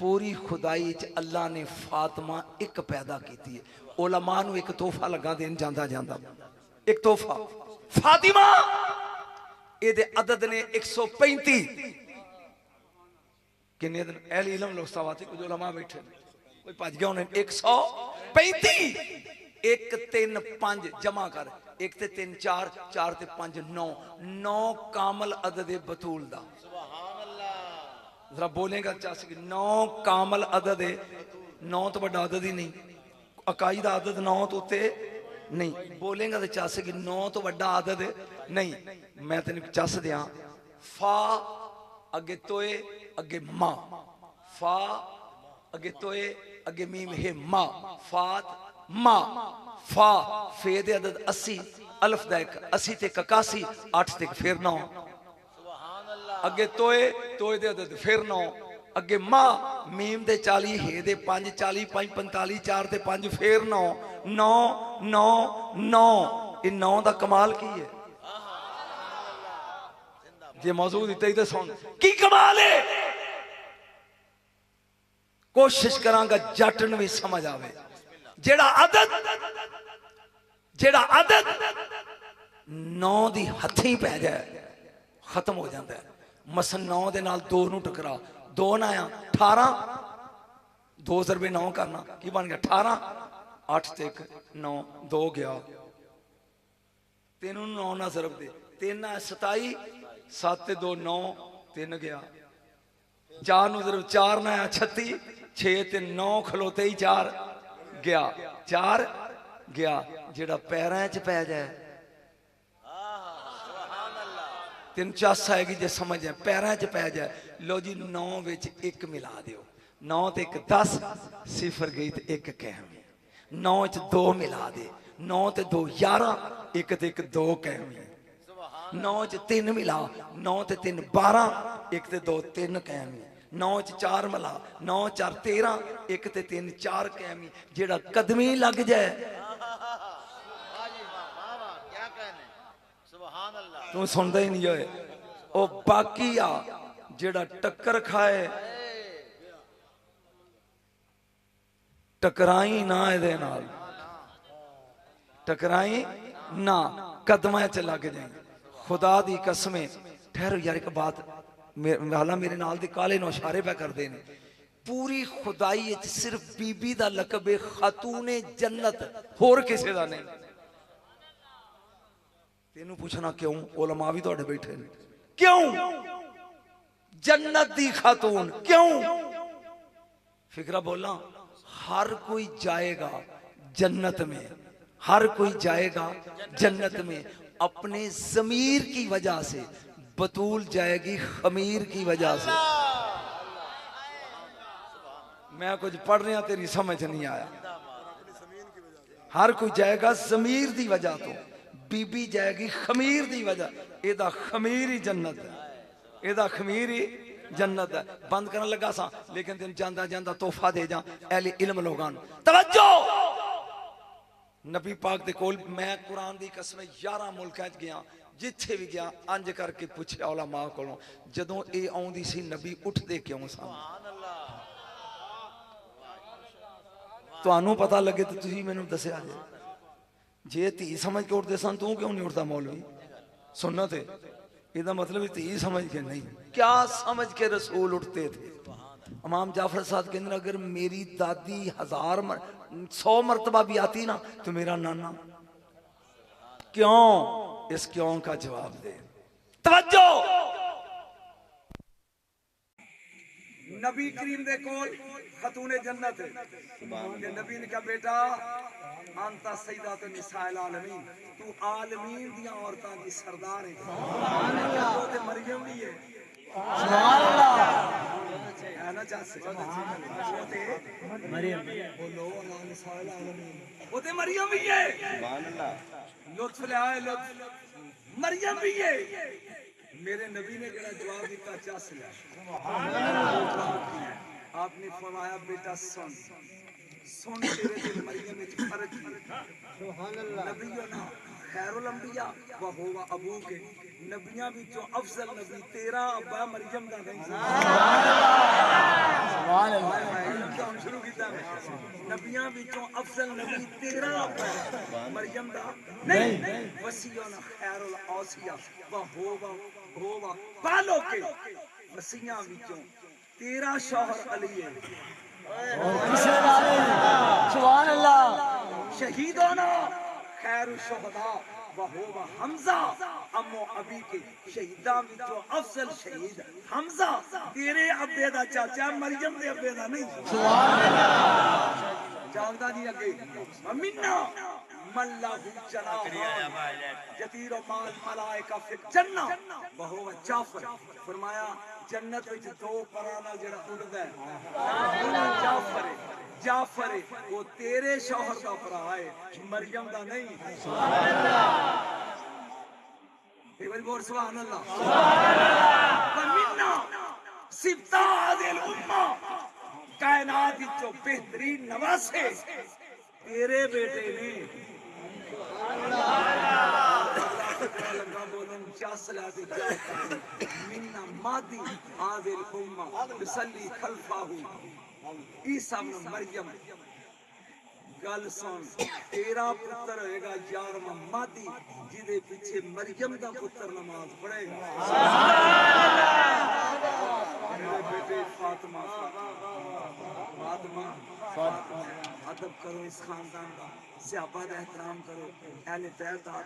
पूरी खुदाई च अल्लाह ने फातिमा एक पैदा की है। उलमा नूं एक तोहफा लगा देन जांदा जांदा, एक तोहफा फातिमा एदे अदद ने 135 किन्ने दिन अहले इल्म लोग सवाती कुछ उलमा बैठे कोई भज गया उन्हें 135 1 3 5 जमा कर 1 ते 3 4 4 ते 5 9 9 कामल अदद बतूल दा। जरा बोलेगा चास कि 9 कामल अदद है। 9 तो बड़ा अदद ही नहीं, अकाई दा अदद 9 तो उत्ते नहीं। बोलेगा तो चास कि 9 तो बड़ा अदद नहीं। मैं तेन चस दिया फा अगे तोए अगे मां, फा अगे तोए अगे मीम हे मां, फात मां, फा फे दे अदद 80, अल्फ दा 80 ते 81, 8 ते फिर 9 अगे तोए तोए दे अदद फिर 9 अगे मां मीम दे 40 हे दे 5 40 5 45 4 ते 5 फिर 9 9 9 9 ये 9 दा कमाल की है। जे मौजूद इतने ही तो सुन की कमाल है। कोशिश करांगा जट नूं भी समझ आवे। जेड़ा आदत 9 दी हथी पै जाए खत्म हो जाता है। मसन 9 दे नाल 2 नूं टकरा 2 ना आया 18 2 ज़रबे 9 करना की बन गया 18 8 ते 1 9 2 गया 3 9 ना ज़रब दे 3 27 7 ते 2 9 3 गया 4 नूं ज़रब 4 ना आया 36 6 ते 9 खलोते ही 4 गया 4 गया। जेड़ा पैरां च पै जाए तेन चस आएगी जे समझ है। पैरां च पै जाए लो जी 9 विच 1 मिला दियो 9 ते 1 10 सिफर गई ते 1 कहम 9 च 2 मिला दे 9 ते 2 11 1 ते 1 2 कहम 9 च 3 मिला 9 ते 3 12 1 ते 2 3 कहम 9 च 4 मिला 9 4 13 1 ते 3 4 कहम। जेड़ा कदमी लग जाए तू सुनता ही नहीं होए ओ बाकी आ जेड़ा टक्कर खाए टकराई ना एदे नाल टकराई ना कदमां च लग जाए। खुदा दी कसमें ठहरो यार एक बात हालां मेरे नाल दे काले नो इशारे पे करते हैं। पूरी खुदाई सिर्फ बीबी दा लकब है खातूने जन्नत होर किसे दा नहीं। तेनू पूछना क्यों उलमा भी तुहाडे बैठे ने क्यों जन्नत दी खातून क्यों फिक्रा बोला। हर कोई जाएगा जन्नत में, हर कोई जाएगा जन्नत में अपने ज़मीर की वजह से। बतूल जाएगी खमीर की वजह से। मैं कुछ पढ़ रहा तेरी समझ नहीं आया। हर कोई जाएगा ज़मीर दी वजह तो, बीबी जाएगी खमीर दी वजह। एदा खमीर ही जन्नत है, एदा खमीर ही जन्नत है। बंद करने लगा सा लेकिन तेन जांदा जांदा तोहफा दे जा अहले इल्म लोगां नूं तवज्जो। नबी पाक दे कोल मैं कुरान दी कसम 11 मुल्कां च गया जिथे भी गया अंज करके पूछया उलमा कोलों जदों ए आउंदी सी नबी उठदे क्यों सन। तुहानू पता लगे तो तुसीं मैनूं दस्सिया जे धी समझ के उठते सन तू क्यों नहीं उठता मौलवी सुन्नत है। इसका मतलब धी समझ के नहीं क्या समझ के रसूल उठते थे। इमाम जाफर साहब कहते अगर मेरी दादी 100 मरतबा भी आती ना तो मेरा नाना क्यों। इस क्यों का जवाब दे। तवज्जो नबी करीम दे कोल खतूने जन्नत के नबी ने कहा बेटा अंता सैयदातुन निसाइल आलमीन तू आलमीन दी औरतां दी सरदार है। सुभान अल्लाह। वो ते मरियम भी है। सुभान अल्लाह है ना चाचे वो ते मरियम बोलो अल्लाह निसाइल आलमीन वो ते मरियम भी है। सुभान अल्लाह लुत्फ ले आए लुत्फ मरियम भी है। मेरे नबी ने जरा जवाब दिता चस लिया। आपने फरमाया बेटा सुन सुन तेरे दिल मरियम में फर्क है। सुभान अल्लाह नबी ना खैरुल अंबिया व हुवा अबूक नबियां विचों अफजल नबी तेरा अब्बा मरियम दा नहीं सुभान अल्लाह शुरू कीता नबियां विचों अफजल नबी तेरा अब्बा मरियम दा नहीं वसीयन खैरुल औसिया व हुवा बालो के वसीयां विचों तेरा शौहर अली है सुभान अल्लाह शहीदोना खैरुल शुहदा व हुवा हमजा अम्मो अबी के शहीदा विचों अफजल शहीद हमजा तेरे अब्बे दा चाचा मरियम दे अब्बे दा नहीं सुभान अल्लाह जागदा जी अगे मिन्ना मल्लाहु चला जतीरो माल मलाइका फिर जन्नत व हुवा जाफर फरमाया जन्नत विच दो परां नाल जेड़ा उड़दा है जाफर है जाफर वो तेरे शौहर का भरा है मरियम का नहीं सुभान अल्लाह एक बार बोल सुभान अल्लाह मिन्ना सिफ्ता हादिल उम्मा कायनात विचों बेहतरीन नवासे तेरे बेटे ने लगा बोलन चासला दे मिन्ना मादी हादिल उम्मा बिसल्ली खल्फाहु ईसा इब्न मरियम गल सुन तेरा पुत्र होएगा यार मादी जिदे पीछे मरियम दा पुत्र नमाज पढ़ेगा मेरे बेटे फातिमा फातिमा फातिमा अदब करो इस खानदान का सहाबा दा एहतराम करो अहले बैत